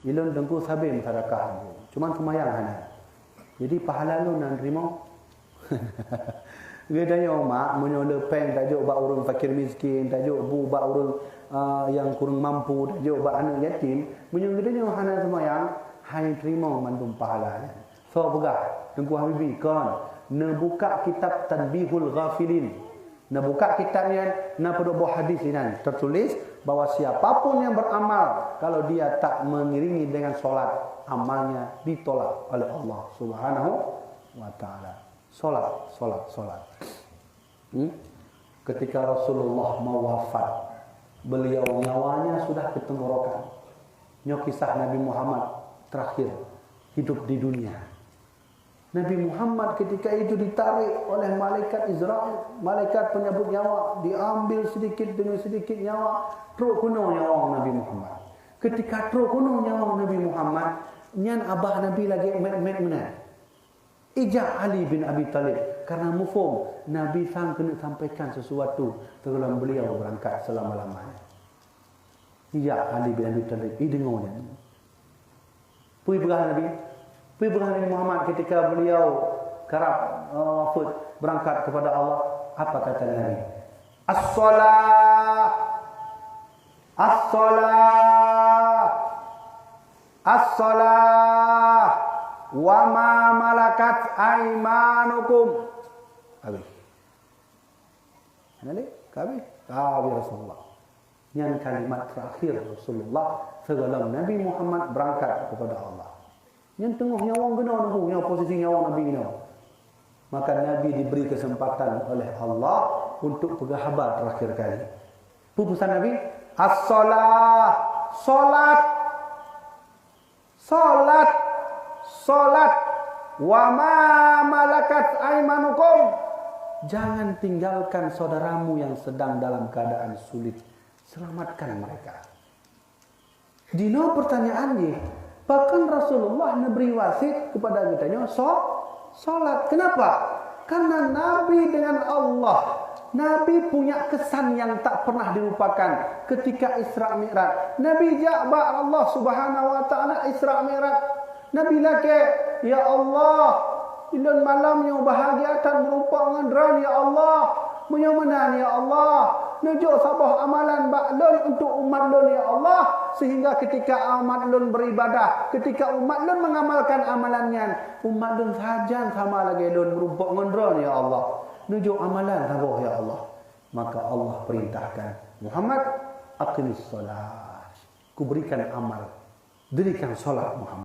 Ilun dengku sabim sedekah. Cuman semayang hanya. Jadi pahala lu nan terima. Bedanya mak menyola peng tajuk bak urang fakir miskin, tajuk bu bak urang yang kurang mampu, tajuk bak anak yatim, menyola hana semayang, hai terima mandum pahalanya. So begah, dengku Habibi kan, na buka kitab Tanbihul Ghafilin. Na buka kitabnya, na pada buah hadis ini tertulis bahwa siapapun yang beramal kalau dia tak mengiringi dengan solat, amalnya ditolak oleh Allah Subhanahu wa taala. Solat. Ketika Rasulullah mau wafat, beliau nyawanya sudah ke tenggorokan. Nyok kisah Nabi Muhammad terakhir hidup di dunia. Nabi Muhammad ketika itu ditarik oleh malaikat Israel, malaikat penyabut nyawa, diambil sedikit demi sedikit nyawa, teruk kuno nyawa Nabi Muhammad. Ketika teruk kuno nyawa Nabi Muhammad, nyan abah Nabi lagi met-met. Ijak Ali bin Abi Talib karena mufum Nabi sang kena sampaikan sesuatu sebelum beliau berangkat selama-lamanya. Ijak Ali bin Abi Talib dengarnya. Pui berah Nabi Muhammad ketika beliau kerap wafat berangkat kepada Allah, apa kata Nabi? As-salah wa ma malakat aimanukum. Habis. Habis Rasulullah. Yang kalimat terakhir Rasulullah sebelum Nabi Muhammad berangkat kepada Allah. Yang tengah nyawang guna nunggu, yang posisi nyawang Nabi ini. Maka Nabi diberi kesempatan oleh Allah untuk pegang habar terakhir kali. Pesan Nabi, Salat wa ma malakat aimanukum. Jangan tinggalkan saudaramu yang sedang dalam keadaan sulit. Selamatkan mereka. Dino pertanyaannya, bahkan Rasulullah memberi wasit kepada kitanya salat. Kenapa? Karena Nabi dengan Allah, Nabi punya kesan yang tak pernah dilupakan ketika Isra Mi'raj. Nabi ja'ba Allah Subhanahu wa taala Isra Mi'raj. Nabi lake, ya Allah, ilun malam yang bahagia akan berupa dengan ya Allah, menyamanan ya Allah, nujuk sabah amalan baklun untuk umat lun ya Allah, sehingga ketika umat lun beribadah, ketika umat lun mengamalkan amalannya, umat lun saja sama lagi lun berupa dengan ya Allah, nujuk amalan sabah ya Allah. Maka Allah perintahkan Muhammad, aqimis solat, kuberikan amal, dirikan solat Muhammad.